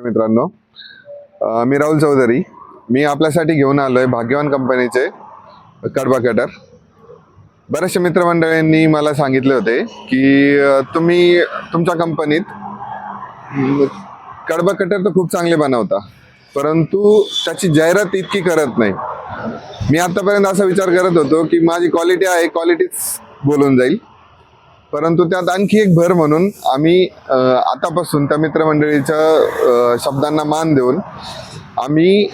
मित्रांनो, मी राहुल चौधरी. मी आपल्यासाठी घेऊन आलोय भाग्यवान कंपनीचे कडबा कटर. बरेचसे मित्रमंडळींनी मला सांगितले होते की तुम्ही तुमच्या कंपनीत कडबा कटर तर खूप चांगले बनवता, परंतु त्याची जाहिरात इतकी करत नाही. मी आतापर्यंत असा विचार करत होतो की माझी क्वालिटी आहे, क्वालिटीच बोलून जाईल, परंतु त्यात आणखी एक भर म्हणून आम्ही आतापासून त्या मित्रमंडळीच्या शब्दांना मान देऊन आम्ही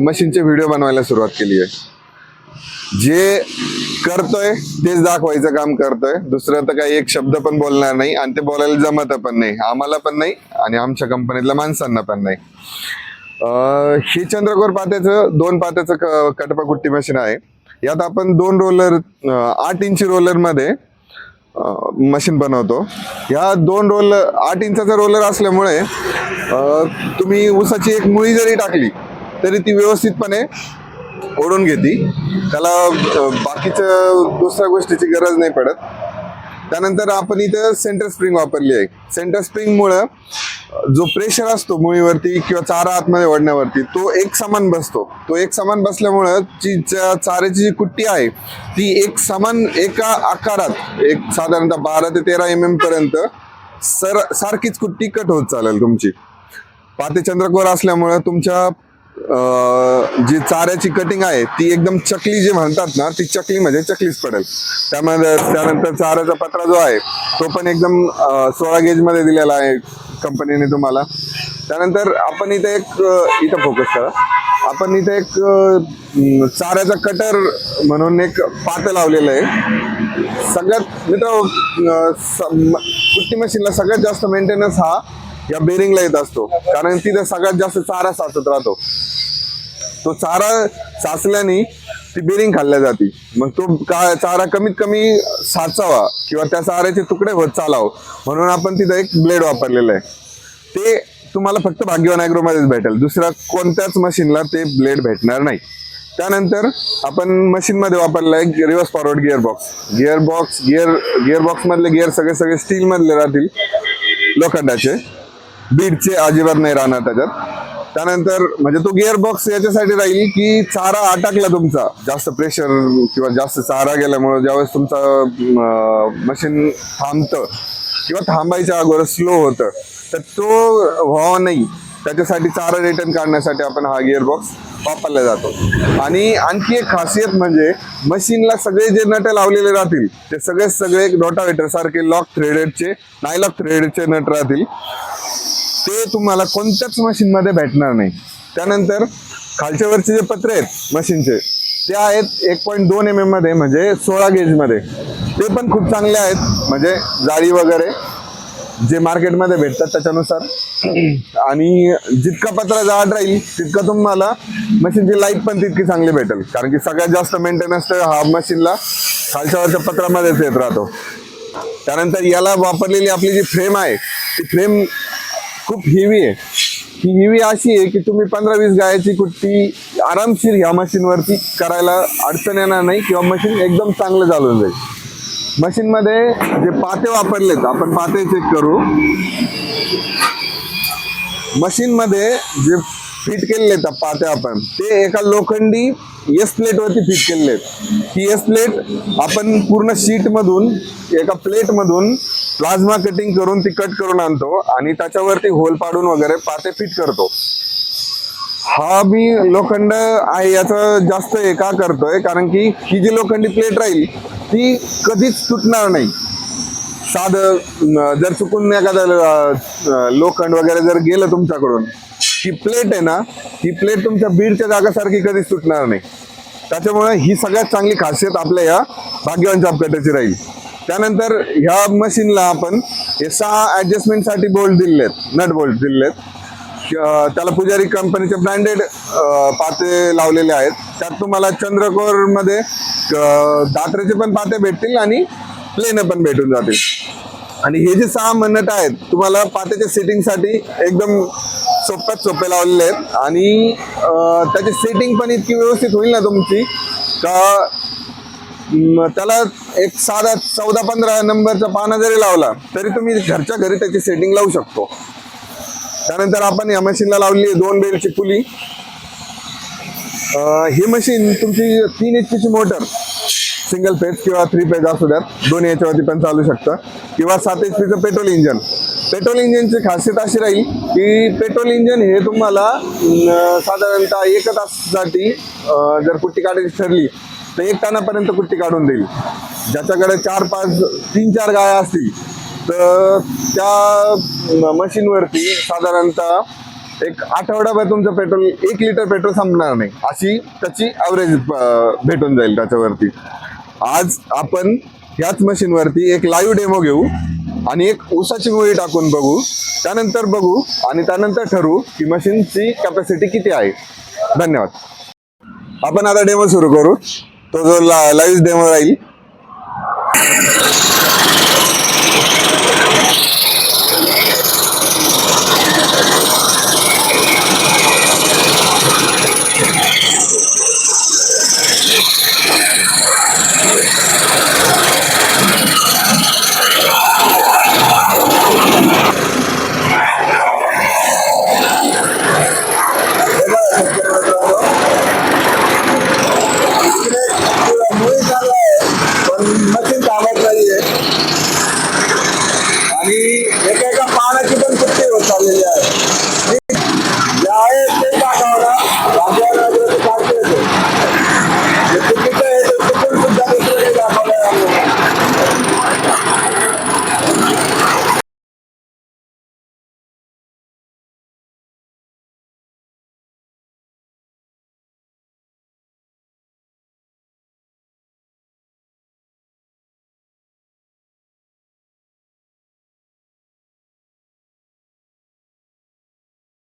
मशीनचे व्हिडिओ बनवायला सुरुवात केली आहे. जे करतोय तेच दाखवायचं काम करतोय. दुसरं तर काही एक शब्द पण बोलणार नाही, आणि ते बोलायला जमत पण नाही, आम्हाला पण नाही आणि आमच्या कंपनीतल्या माणसांना पण नाही. हे चंद्रकोर पात्याचं 2 पात्याचं कटपा कुट्टी मशीन आहे. यात आपण 2 रोलर 8 इंची रोलर मध्ये मशीन बनवतो. ह्या 2 रोलर 8 इंचाचा रोलर असल्यामुळे तुम्ही ऊसाची एक मुळी जरी टाकली तरी ती व्यवस्थितपणे ओढून घेते. त्याला बाकीच्या दुसऱ्या गोष्टीची गरज नाही पडत. त्यानंतर आपण इथं सेंटर स्प्रिंग वापरली आहे. सेंटर स्प्रिंग मुळे जो प्रेशर असतो मुळीवरती किंवा चारा आतमध्ये ओढण्यावरती तो एक समान बसतो. तो एक समान बसल्यामुळं चाऱ्याची जी कुट्टी आहे ती एक समान एका आकारात एक साधारणतः 12 ते 13 mm पर्यंत सारखीच कुट्टी कट होत चालेल तुमची. पाते चंद्रकोर असल्यामुळं तुमच्या जी चाऱ्याची कटिंग आहे ती एकदम चकली जे म्हणतात ना, ती चकली म्हणजे चकलीच पडेल. त्यानंतर चाऱ्याचा पत्रा जो आहे तो पण एकदम 16 गेज मध्ये दिलेला आहे कंपनीने तुम्हाला. त्यानंतर आपण इथे इथं फोकस करा. आपण इथे एक चाऱ्याचा कटर म्हणून एक पातं लावलेलं आहे. सगळ्यात कुट्टी मशीनला सगळ्यात जास्त मेंटेनन्स हा या बेरिंगला येत असतो, कारण तिथे सगळ्यात जास्त चारा साचत राहतो. तो चारा साचल्याने ती बेरिंग खाल्ल्या जाते. मग तो चारा कमीत कमी साचावा किंवा त्या चाऱ्याचे तुकडे होत चालावं म्हणून आपण तिथे एक ब्लेड वापरलेलं आहे. ते तुम्हाला फक्त भाग्यवान ॲग्रो मध्येच भेटेल, दुसऱ्या कोणत्याच मशीनला ते ब्लेड भेटणार नाही. त्यानंतर आपण मशीन मध्ये वापरलं आहे रिव्हर्स फॉरवर्ड गिअरबॉक्स मधले गिअर सगळे स्टील मधले राहतील, लोखंडाचे, बीडचे अजिबात नाही राहणार त्याच्यात. त्यानंतर म्हणजे तो गिअर बॉक्स याच्यासाठी राहील की चारा अटकला तुमचा, जास्त प्रेशर किंवा जास्त चारा गेल्यामुळे ज्यावेळेस तुमचा मशीन थांबतं किंवा थांबायच्या अगोदर स्लो होतं तर तो व्हावा नाही, त्याच्यासाठी चारा रिटर्न काढण्यासाठी आपण हा गिअर बॉक्स वापरला जातो. आणि आणखी एक खासियत म्हणजे मशीनला सगळे जे नट लावलेले राहतील ते सगळे रोटावेटर सारखे लॉक थ्रेडेडचे, नायलॉक थ्रेडेडचे नट राहतील. ते तुम्हाला कोणत्याच मशीन मध्ये भेटणार नाही. त्यानंतर खालच्या वरचे जे पत्रे आहेत मशीनचे ते आहेत 1.2 mm मध्ये, म्हणजे 16 गेज मध्ये. ते पण खूप चांगले आहेत, म्हणजे जाळी वगैरे जे मार्केटमध्ये भेटतात त्याच्यानुसार. आणि जितका पत्रा जाड राहील तितका तुम्हाला मशीनची लाईफ पण तितकी चांगली भेटेल, कारण की सगळ्यात जास्त मेंटेनन्स हा मशीनला खालच्या वरच्या पत्रामध्येच येत राहतो. त्यानंतर याला वापरलेली आपली जी फ्रेम आहे ती फ्रेम खूप हेवी आहे. ही हेवी अशी आहे की तुम्ही 15-20 गायाची कुट्टी आरामशीर ह्या मशीनवरती करायला अडचण येणार नाही किंवा मशीन एकदम चांगलं चालून जाईल. मशीन मध्ये जे पाते वापरलेत, आपण पाते चेक करू. मशीन मध्ये जे फिट केलेले आहेत पाते आपण ते एका लोखंडी एस प्लेट वरती फिट केलेले आहेत. ही एस प्लेट आपण पूर्ण शीट मधून एका प्लेट मधून प्लाझ्मा कटिंग करून ती कट करून आणतो आणि त्याच्यावरती होल पाडून वगैरे पाते फिट करतो. हा मी लोखंड आहे याचं जास्त हे का करतोय, कारण की ही जी लोखंडी प्लेट राहील ती कधीच तुटणार नाही. साधं जर चुकून एखादं लोखंड वगैरे जर गेलं तुमच्याकडून, ही प्लेट आहे ना, ही प्लेट तुमच्या बीडच्या जागासारखी कधीच तुटणार नाही. त्याच्यामुळे ही सगळ्यात चांगली खासियत आपल्या या भाग्यवान चाप कटरची राहील. त्यानंतर ह्या मशीनला आपण हे 6 ऍडजस्टमेंटसाठी बोल्ट दिलेत, नट बोल्ट दिलेत. त्याला पुजारी कंपनीचे ब्रँडेड पाते लावलेले आहेत. त्यात तुम्हाला चंद्रकोर मध्ये दात्रेचे पण पाते भेटतील आणि प्लेन पण भेटून जातील. आणि हे जे 6 नट आहेत तुम्हाला पात्याच्या सेटिंगसाठी एकदम सोप्यात सोपे लावलेले आहेत. आणि त्याची सेटिंग पण इतकी व्यवस्थित होईल ना तुमची का त्याला एक साधा 14-15 नंबरचा पाना जरी लावला तरी तुम्ही घरच्या घरी त्याची सेटिंग लावू शकतो. त्यानंतर आपण या मशीनला लावली आहे 2 बेलची पुली. ही मशीन तुमची 3 HP ची मोटर, सिंगल पेज किंवा 3 पेज असू द्यात, दोन्ही याच्यावरती पण चालू शकतं, किंवा 7 HP चं पेट्रोल इंजन. पेट्रोल इंजिनची खासियत अशी राहील की पेट्रोल इंजिन हे तुम्हाला साधारणतः 1 तासासाठी जर कुट्टी काढायची ठरली तर 1 टनापर्यंत कुट्टी काढून देईल. ज्याच्याकडे 3-4 गाया असतील तर त्या मशीनवरती साधारणतः एक आठवडाभर तुमचं पेट्रोल 1 लिटर पेट्रोल संपणार नाही, अशी त्याची ॲव्हरेज भेटून जाईल त्याच्यावरती. आज आपण ह्याच मशीनवरती एक लाईव्ह डेमो घेऊ आणि एक ऊसाची मुळी टाकून बघू, त्यानंतर बघू आणि त्यानंतर ठरवू की मशीनची कॅपॅसिटी किती आहे. धन्यवाद. आपण आता डेमो सुरू करू. तो जो लाईव्ह डेमो राहील.